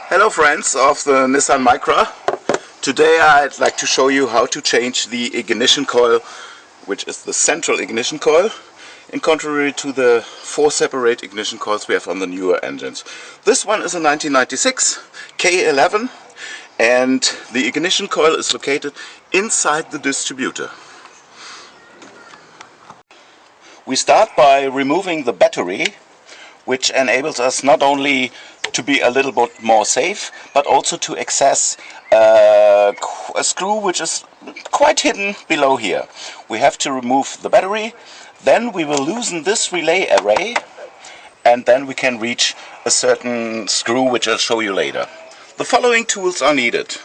Hello friends of the Nissan Micra. Today I'd like to show you how to change the ignition coil, which is the central ignition coil, in contrary to the 4 separate ignition coils we have on the newer engines. This one is a 1996 K11 and the ignition coil is located inside the distributor. We start by removing the battery, which enables us not only to be a little bit more safe, but also to access a screw which is quite hidden below here. We have to remove the battery, then we will loosen this relay array, and then we can reach a certain screw which I'll show you later. The following tools are needed.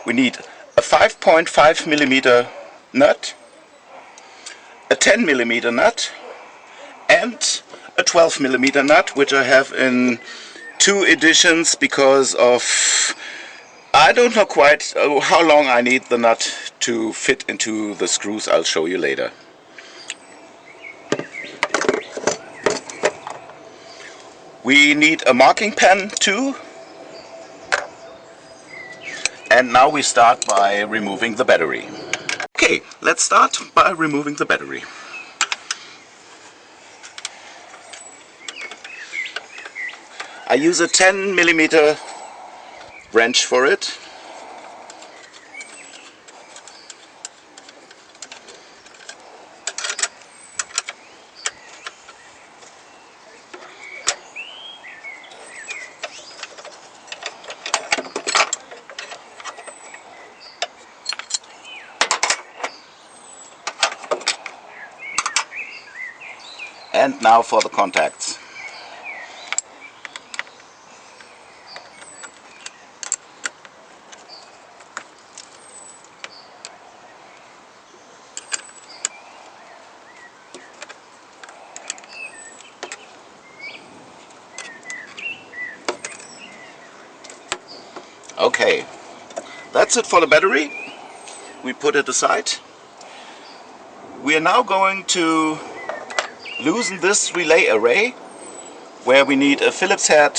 We need a 5.5mm nut, a 10mm nut, and a 12mm nut, which I have in 2 editions because of I don't know quite how long I need the nut to fit into the screws. I'll show you later. We need a marking pen too. And now we start by removing the battery. Okay, let's start by removing the battery. I use a 10mm wrench for it. And now for the contacts. Okay, that's it for the battery. We put it aside. We are now going to loosen this relay array, where we need a Phillips head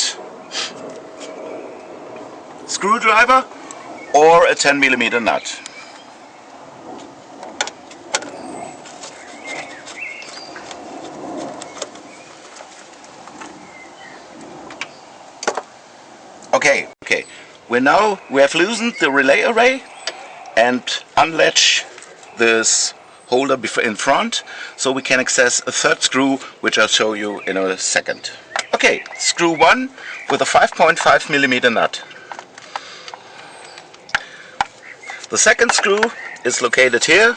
screwdriver or a 10mm nut. Okay. We have loosened the relay array and unlatch this holder in front, so we can access a third screw, which I'll show you in a second. Okay, screw 1 with a 5.5mm nut. The second screw is located here.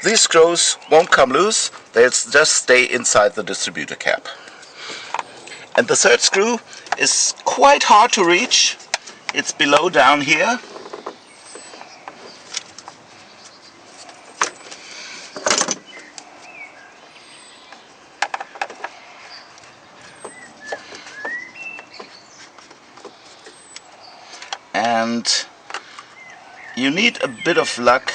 These screws won't come loose, they'll just stay inside the distributor cap. And the third screw is quite hard to reach. It's below down here. And you need a bit of luck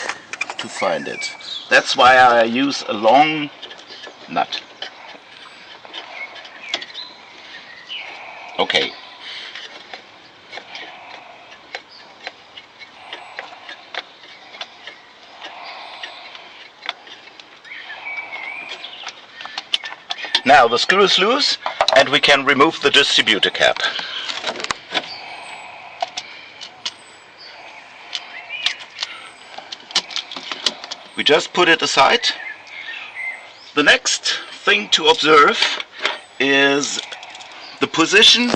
to find it. That's why I use a long nut. Okay. Now the screw is loose and we can remove the distributor cap. We just put it aside. The next thing to observe is the position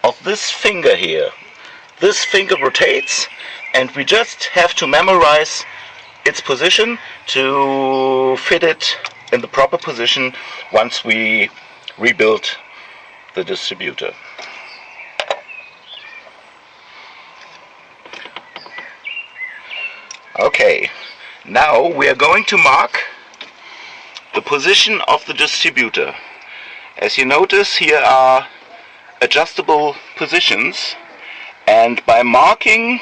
of this finger here. This finger rotates and we just have to memorize its position to fit it in the proper position once we rebuild the distributor. Okay, now we are going to mark the position of the distributor. As you notice, here are adjustable positions, And by marking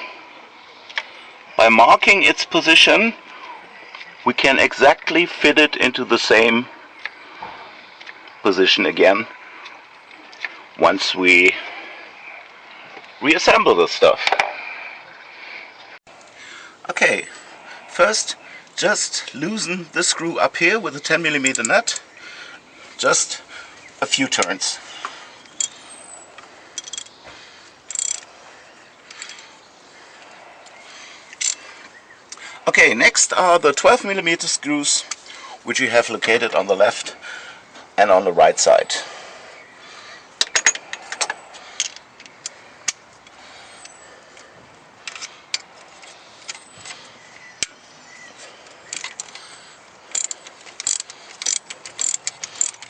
its position, we can exactly fit it into the same position again once we reassemble the stuff. Okay, first just loosen this screw up here with a 10mm nut, just a few turns. Okay, next are the 12mm screws, which you have located on the left and on the right side.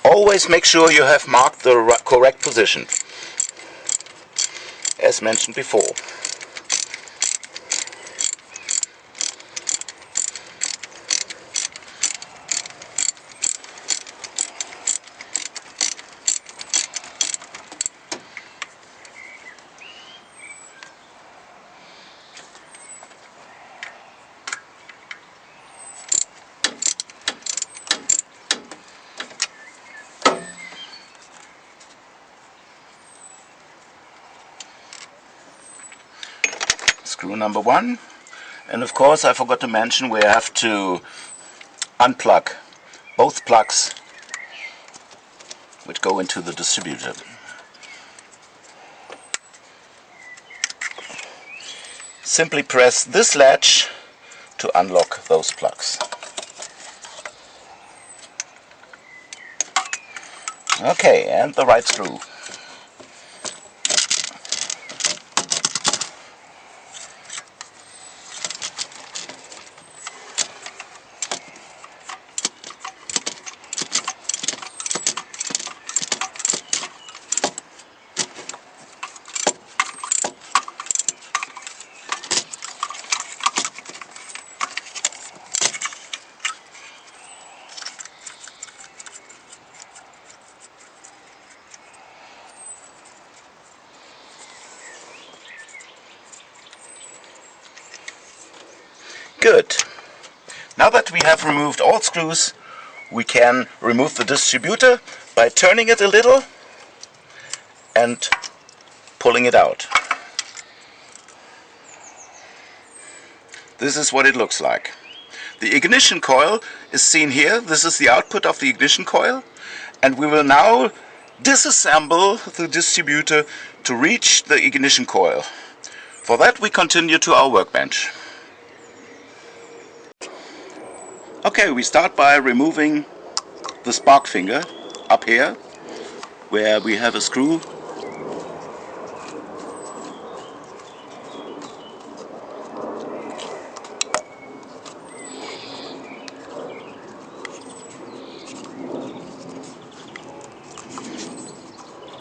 Always make sure you have marked the correct position, as mentioned before. Screw number 1, and of course I forgot to mention we have to unplug both plugs which go into the distributor. Simply press this latch to unlock those plugs. Okay, and the right screw. Good. Now that we have removed all screws, we can remove the distributor by turning it a little and pulling it out. This is what it looks like. The ignition coil is seen here. This is the output of the ignition coil, and we will now disassemble the distributor to reach the ignition coil. For that we continue to our workbench. Okay, we start by removing the spark finger up here, where we have a screw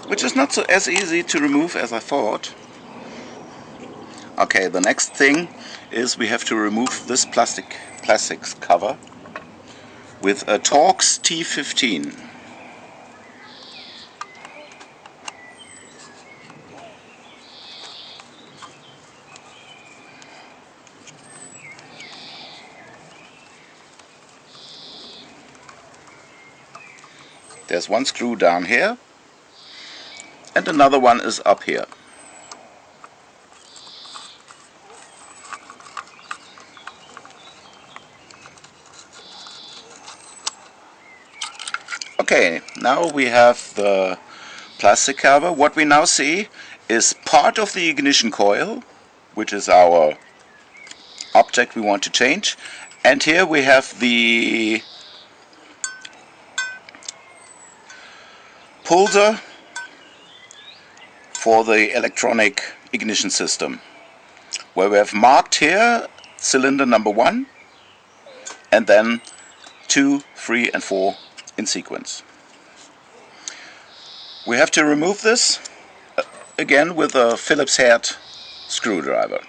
which is not as easy to remove as I thought. Okay, the next thing is we have to remove this plastics cover with a Torx T15. There's one screw down here and another one is up here. Okay, now we have the plastic cover. What we now see is part of the ignition coil, which is our object we want to change, and here we have the pulser for the electronic ignition system, where we have marked here cylinder number 1 and then 2, 3 and 4 in sequence. We have to remove this again with a Phillips head screwdriver.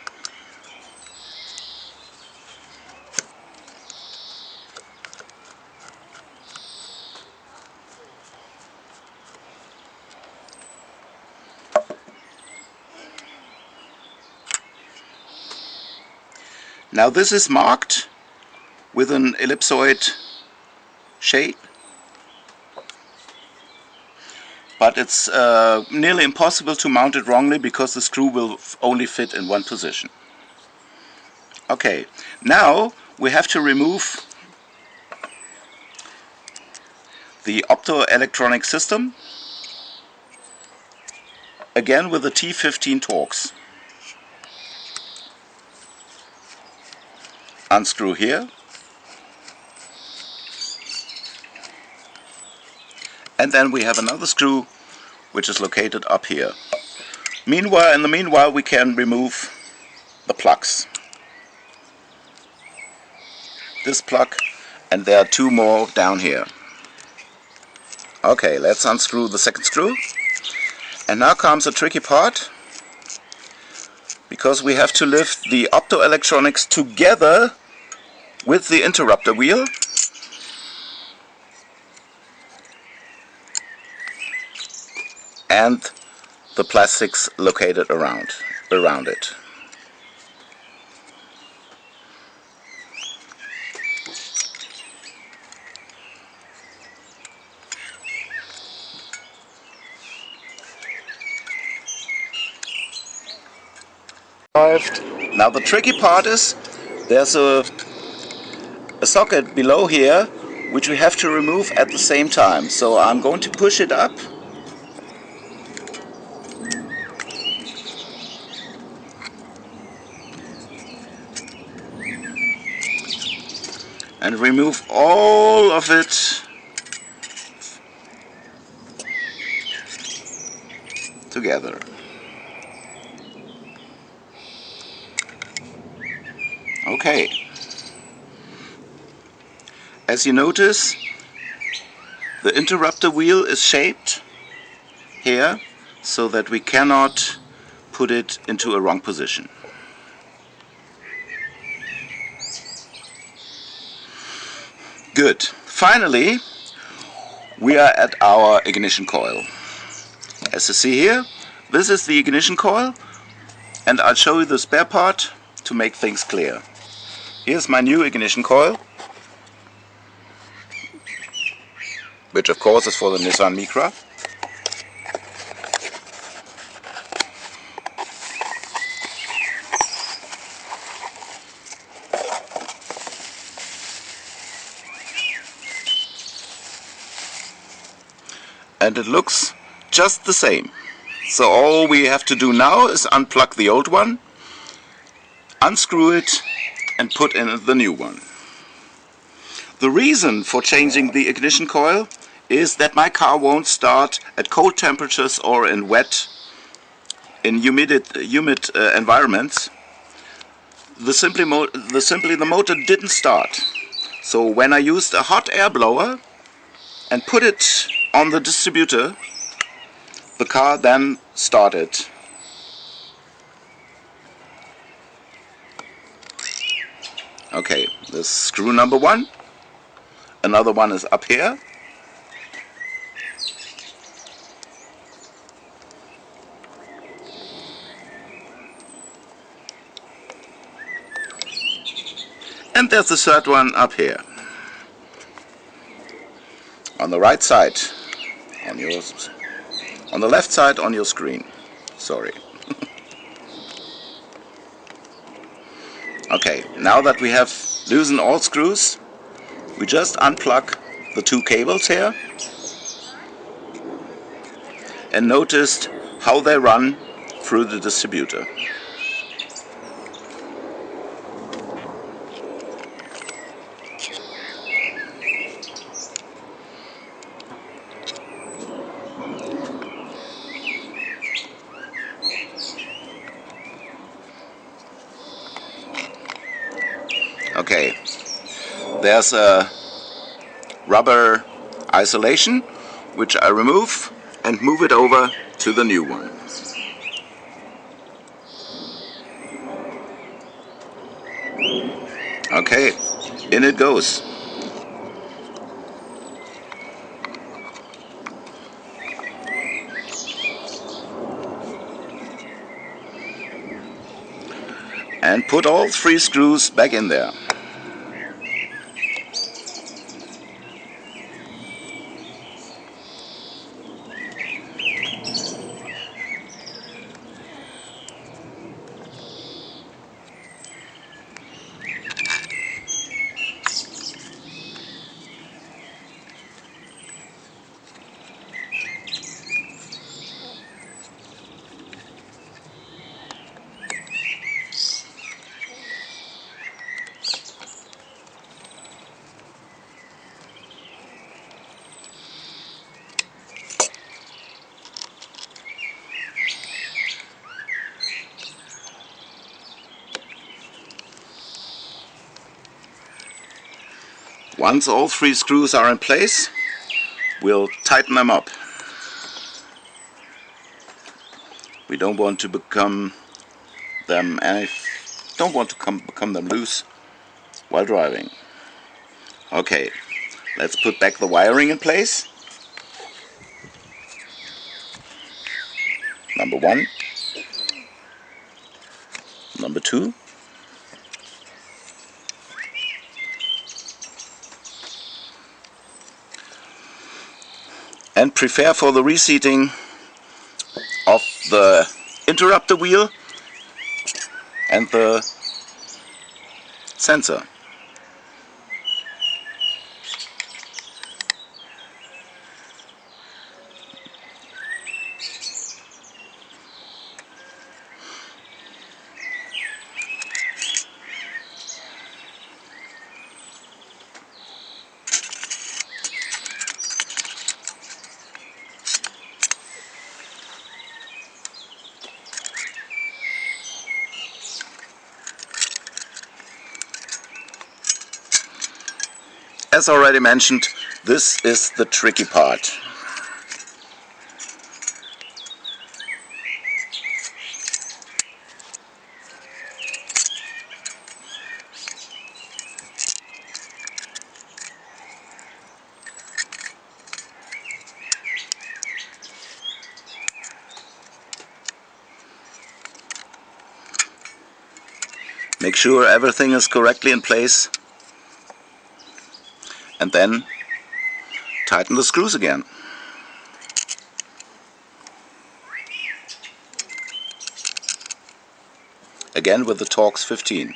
Now this is marked with an ellipsoid shape, but it's nearly impossible to mount it wrongly because the screw will only fit in one position. Okay, now we have to remove the optoelectronic system, again with the T15 Torx. Unscrew here, and then we have another screw which is located up here. In the meanwhile we can remove the plugs. This plug, and there are two more down here. Okay, let's unscrew the second screw. And now comes a tricky part, because we have to lift the optoelectronics together with the interrupter wheel. And the plastics located around it. Now the tricky part is there's a socket below here which we have to remove at the same time. So I'm going to push it up. And remove all of it together. Okay. As you notice, the interrupter wheel is shaped here so that we cannot put it into a wrong position. Good. Finally, we are at our ignition coil. As you see here, this is the ignition coil, and I'll show you the spare part to make things clear. Here's my new ignition coil, which of course is for the Nissan Micra. And it looks just the same. So all we have to do now is unplug the old one, unscrew it, and put in the new one. The reason for changing the ignition coil is that my car won't start at cold temperatures or in humid environments. Simply the motor didn't start. So when I used a hot air blower and put it on the distributor, the car then started. Okay, this is screw number one. Another one is up here. And there's the third one up here. On the right side, on the left side on your screen. Sorry. Okay, now that we have loosened all screws, we just unplug the two cables here and noticed how they run through the distributor. Okay, there's a rubber isolation which I remove and move it over to the new one. Okay, in it goes. and put all 3 screws back in there. Once all 3 screws are in place, we'll tighten them up. We don't want to become them loose while driving. Okay, let's put back the wiring in place. Number 1, number 2, and prepare for the reseating of the interrupter wheel and the sensor. As already mentioned, this is the tricky part. Make sure everything is correctly in place, and then tighten the screws again. Again with the Torx 15.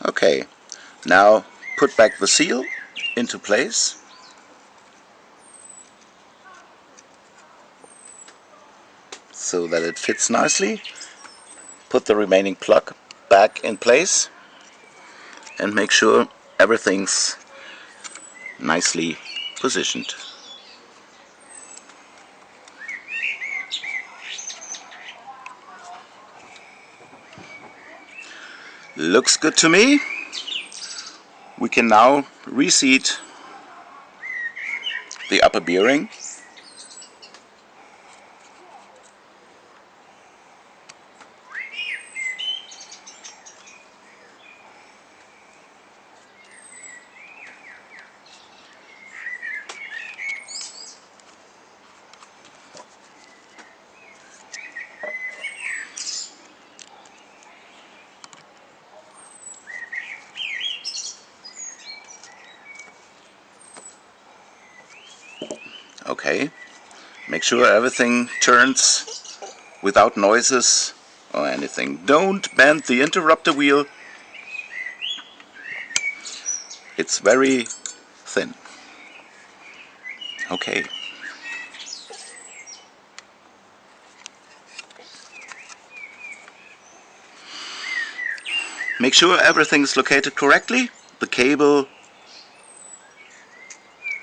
Okay, now put back the seal into place. So that it fits nicely. Put the remaining plug back in place and make sure everything's nicely positioned. Looks good to me. We can now reseat the upper bearing. Okay, make sure everything turns without noises or anything. Don't bend the interrupter wheel. It's very thin. Okay. Make sure everything is located correctly. The cable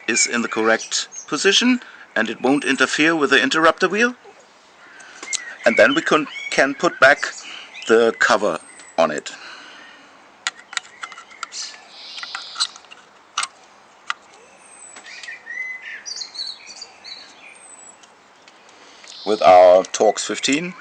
is in the correct position and it won't interfere with the interrupter wheel. And then we can put back the cover on it. With our Torx 15.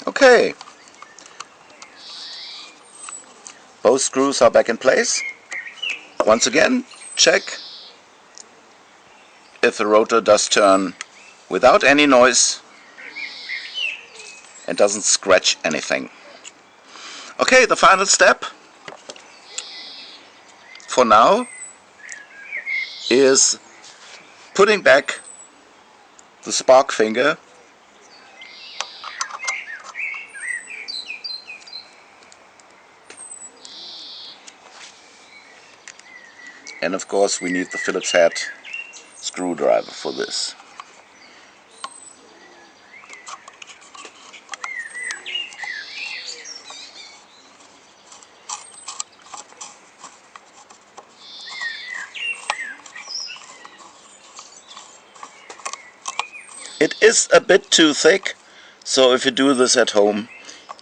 Okay, both screws are back in place. Once again, check if the rotor does turn without any noise and doesn't scratch anything. Okay, the final step for now is putting back the spark finger and of course we need the Phillips head screwdriver for this. It is a bit too thick, so if you do this at home,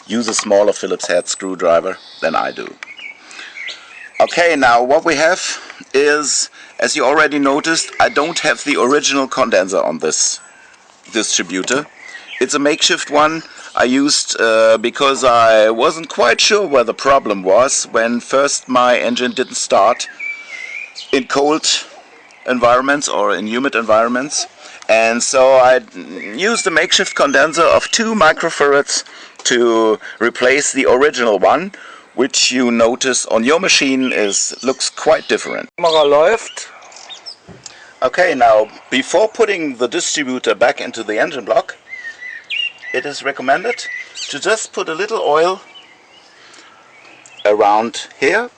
use a smaller Phillips head screwdriver than I do. Okay, now what we have is, as you already noticed, I don't have the original condenser on this distributor. It's a makeshift one I used because I wasn't quite sure where the problem was when first my engine didn't start in cold environments or in humid environments. And so I used a makeshift condenser of 2 microfarads to replace the original one, which you notice on your machine looks quite different. Kamera läuft. Okay, now before putting the distributor back into the engine block, it is recommended to just put a little oil around here.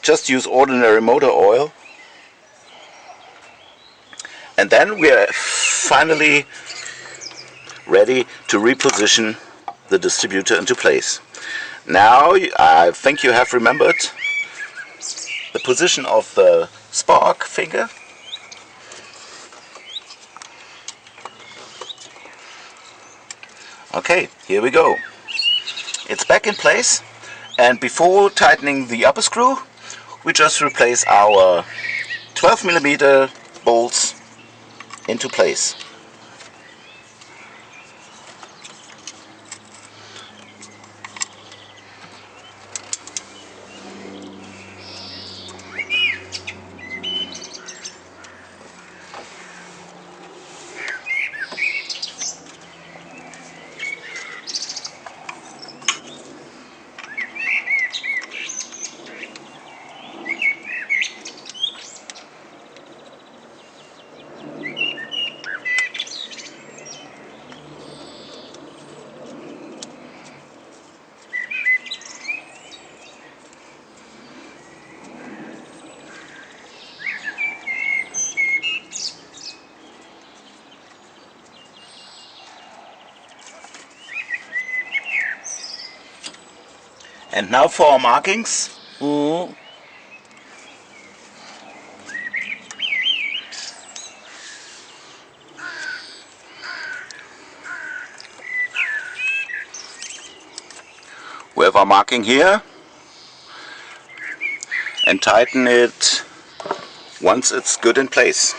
Just use ordinary motor oil. And then we are finally ready to reposition the distributor into place. Now I think you have remembered the position of the spark finger. Okay, here we go. It's back in place, and before tightening the upper screw, we just replace our 12mm bolts into place. And now for our markings. Mhm. We have our marking here, and tighten it once it's good in place.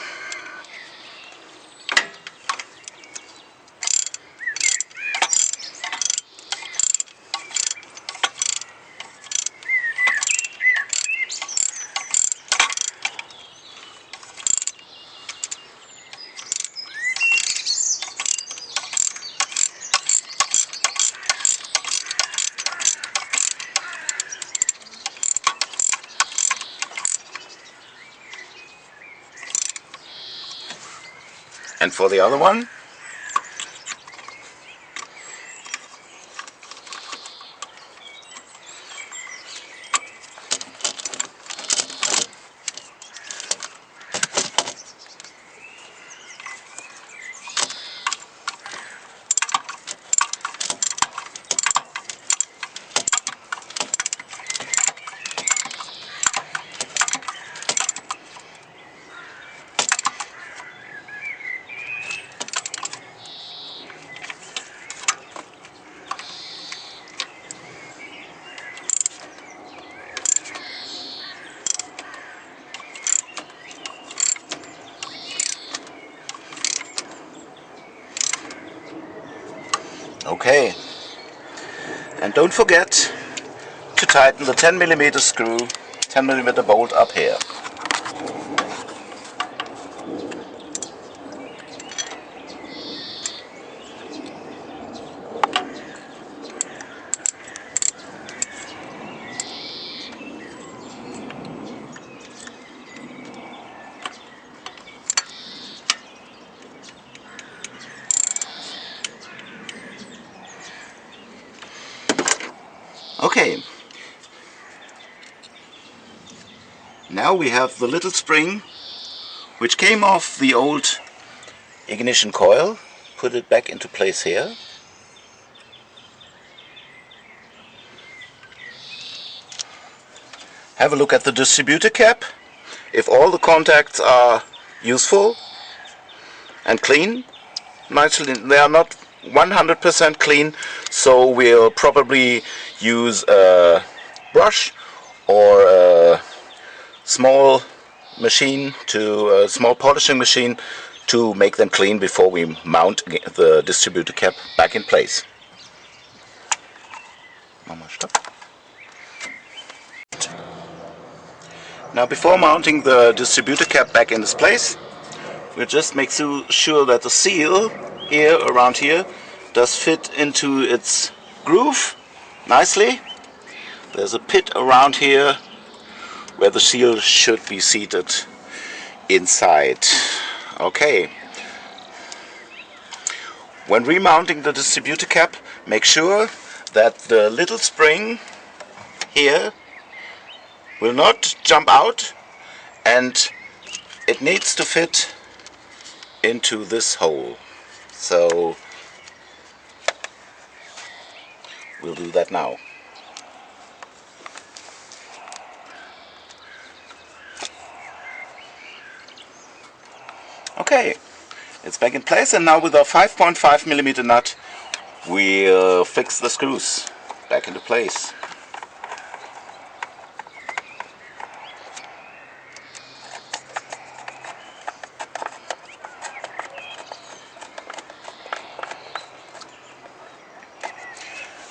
And for the other one, Okay, and don't forget to tighten the 10mm screw, 10mm bolt up here. Okay, now we have the little spring which came off the old ignition coil. Put it back into place here. Have a look at the distributor cap. If all the contacts are useful and clean, nicely, they are not 100% clean, so we'll probably use a brush or a small machine, a small polishing machine, to make them clean before we mount the distributor cap back in place. Now, before mounting the distributor cap back in its place, we'll just make sure that the seal here, around here, does fit into its groove nicely. There's a pit around here where the seal should be seated inside. Okay. When remounting the distributor cap, make sure that the little spring here will not jump out, and it needs to fit into this hole. So we'll do that now. Okay, it's back in place, and now with our 5.5mm nut we'll fix the screws back into place.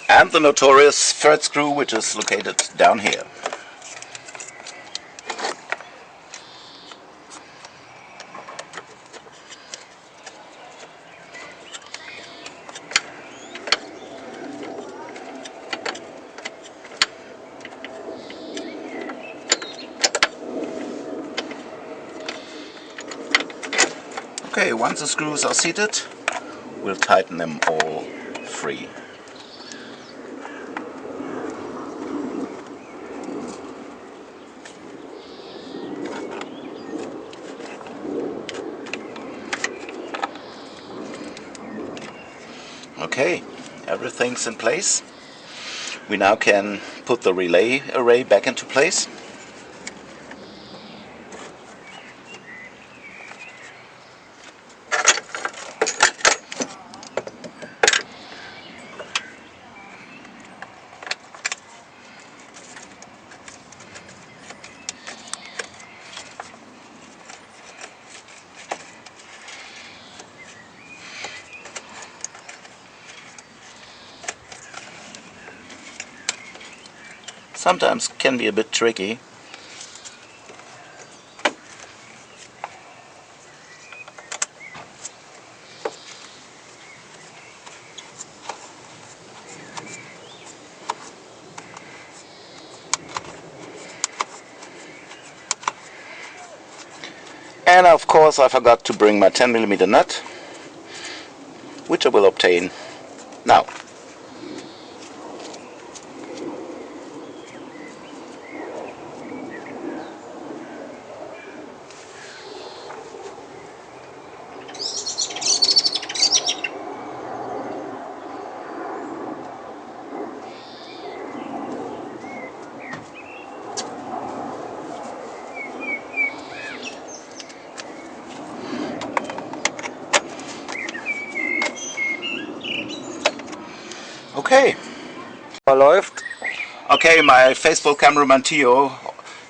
And the notorious third screw, which is located down here. Okay, once the screws are seated, we'll tighten them all free. Okay, everything's in place. We now can put the relay array back into place. Sometimes can be a bit tricky. And of course I forgot to bring my 10mm nut, which I will obtain now. Okay. Läuft. Okay, my faithful cameraman Theo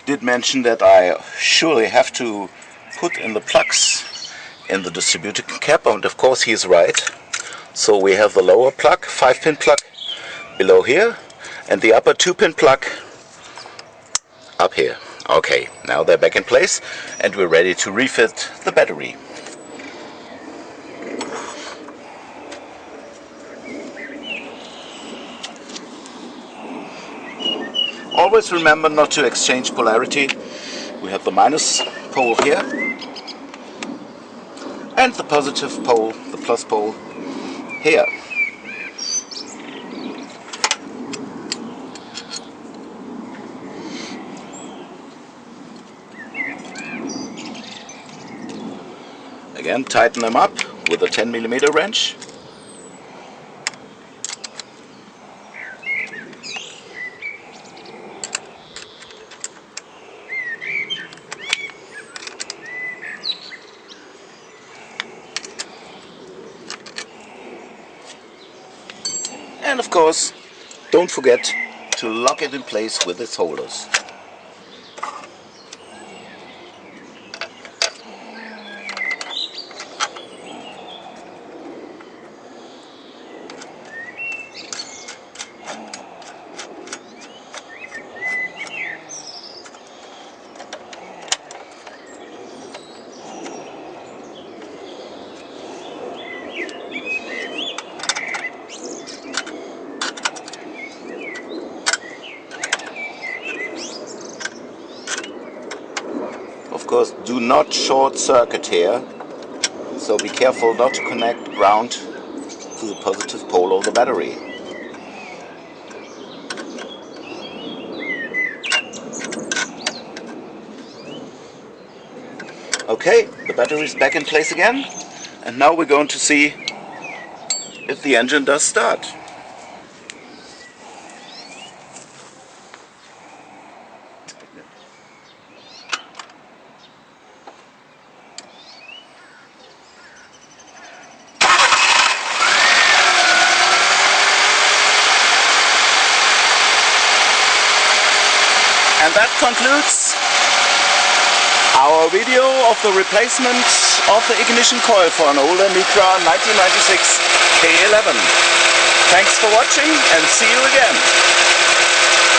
did mention that I surely have to put in the plugs in the distributor cap, and of course he is right. So we have the lower plug, 5-pin plug below here, and the upper 2-pin plug up here. Okay, now they're back in place and we're ready to refit the battery. Always remember not to exchange polarity. We have the minus pole here and the positive pole, the plus pole, here. Again, tighten them up with a 10mm wrench. And of course, don't forget to lock it in place with its holders. Of course, do not short circuit here, so be careful not to connect ground to the positive pole of the battery. Okay, the battery is back in place again, and now we're going to see if the engine does start. And that concludes our video of the replacement of the ignition coil for an older Micra 1996 K11. Thanks for watching and see you again.